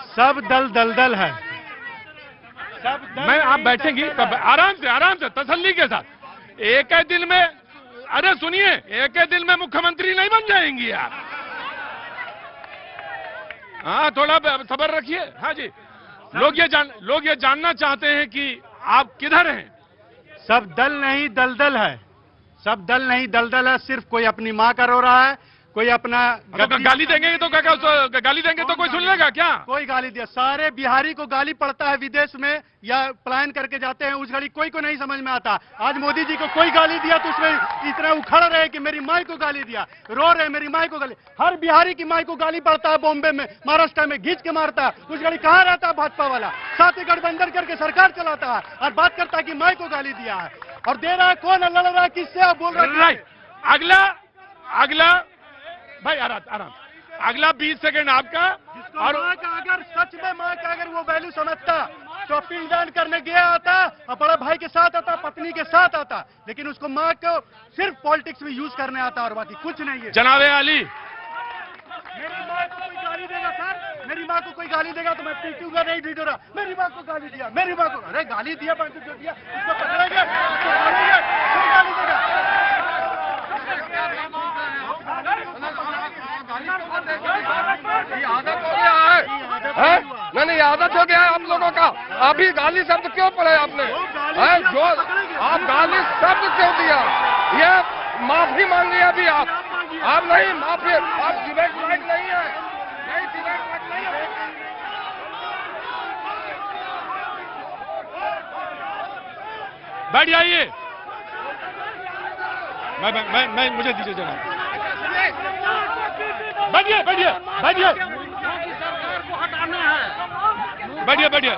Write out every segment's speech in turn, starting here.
सब दल दलदल है। सब दल मैं आप बैठेंगी आराम से तसल्ली के साथ। एक ही दिन में, अरे सुनिए, एक ही दिन में मुख्यमंत्री नहीं बन जाएंगी आप। हाँ, थोड़ा सब्र रखिए। हाँ जी, लोग ये जानना चाहते हैं कि आप किधर हैं। सब दल नहीं दलदल है। सब दल नहीं दलदल है। सिर्फ कोई अपनी माँ का रो रहा है, कोई अपना गाली देंगे तो क्या गाली देंगे तो कोई सुन लेगा क्या? कोई गाली दिया। सारे बिहारी को गाली पड़ता है विदेश में या पलायन करके जाते हैं, उस घड़ी कोई को नहीं समझ में आता। आज मोदी जी को कोई गाली दिया तो उसमें इतना उखड़ रहे कि मेरी माँ को गाली दिया, रो रहे मेरी माँ को गाली। हर बिहारी की माँ को गाली पड़ता है, बॉम्बे में, महाराष्ट्र में घींच के मारता है। उस घड़ी कहाँ रहता है भाजपा वाला? साथ ही गठबंधन करके सरकार चलाता है और बात करता है कि माँ को गाली दिया है। और दे रहा है कौन है, लड़ रहा है किससे, आप बोल रहे हैं। अगला भाई आराम। अगला 20 सेकंड आपका। और माँ का अगर सच में माँ का अगर वो वैल्यू समझता तो पिंडदान करने गया आता और बड़ा भाई के साथ आता, पत्नी के साथ आता, लेकिन उसको माँ को सिर्फ पॉलिटिक्स में यूज करने आता और बाकी कुछ नहीं है। जनाबे आली, मेरी माँ को कोई गाली देगा सर, मेरी माँ को कोई गाली देगा तो मैं पीटूंगा नहीं, ढिढोरा। मेरी माँ को गाली दिया, मेरी माँ को, अरे गाली दिया, जो दिया उसको पकड़ेंगे, उसको मारेंगे, कोई गाली देगा। आदत हो गया है? नहीं, आदत हो गया है आप लोगों का। अभी गाली शब्द क्यों पढ़े आपने? जो आप गाली शब्द क्यों दिया? ये माफी मांगी अभी आप नहीं माफी, आप डिबेट लायक नहीं है, नहीं डिबेट लायक नहीं है। बैठ जाइए। मैं मुझे दीजिए जनाब।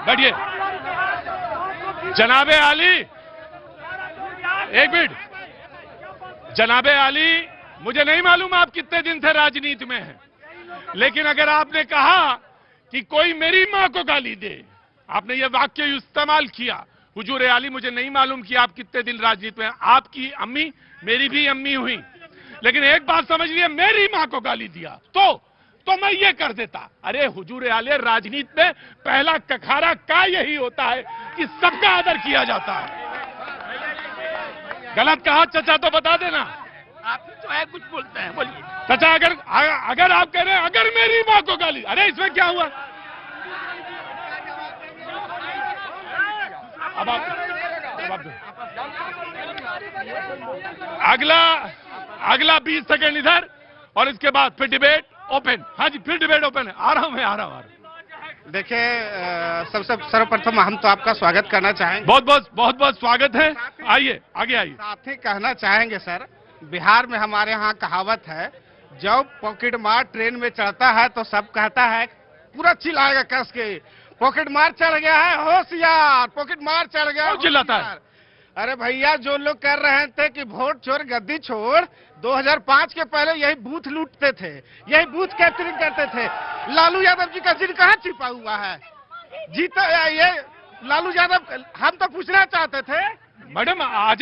बैठिए। जनाबे आली, एक मिनट। जनाबे आली, मुझे नहीं मालूम आप कितने दिन से राजनीति में हैं, लेकिन अगर आपने कहा कि कोई मेरी मां को गाली दे, आपने ये वाक्य इस्तेमाल किया, हुजूर आली, मुझे नहीं मालूम कि आप कितने दिन राजनीति में हैं। आपकी अम्मी मेरी भी अम्मी हुई, लेकिन एक बात समझ लिया, मेरी मां को गाली दिया तो मैं ये कर देता। अरे हुजूर आले, राजनीति में पहला कखारा का यही होता है कि सबका आदर किया जाता है। गलत कहा चचा तो बता देना। आप तो है कुछ बोलते हैं, बोलिए चचा। अगर आप कह रहे हैं अगर मेरी मां को गाली, अरे इसमें क्या हुआ? अब आप अगला 20 सेकंड इधर और इसके बाद फिर डिबेट ओपन। हाँ जी, फिर डिबेट ओपन है। आ रहा हूं। देखिए, सबसे सर्वप्रथम हम तो आपका स्वागत करना चाहेंगे। बहुत स्वागत है। आइए, आगे आइए। साथ ही कहना चाहेंगे सर, बिहार में हमारे यहाँ कहावत है, जब पॉकेट मार ट्रेन में चढ़ता है तो सब कहता है, पूरा चिल्लाएगा कस के, पॉकेट मार चढ़ गया है, होशियार, पॉकेट मार चढ़ गया, चिल्लाता है। अरे भैया, जो लोग कर रहे थे कि वोट चोर गद्दी छोड़, 2005 के पहले यही बूथ लूटते थे, यही बूथ कैप्चरिंग करते थे। लालू यादव जी का जिन कहाँ छिपा हुआ है? जीता ये लालू यादव, हम तो पूछना चाहते थे मैडम, आज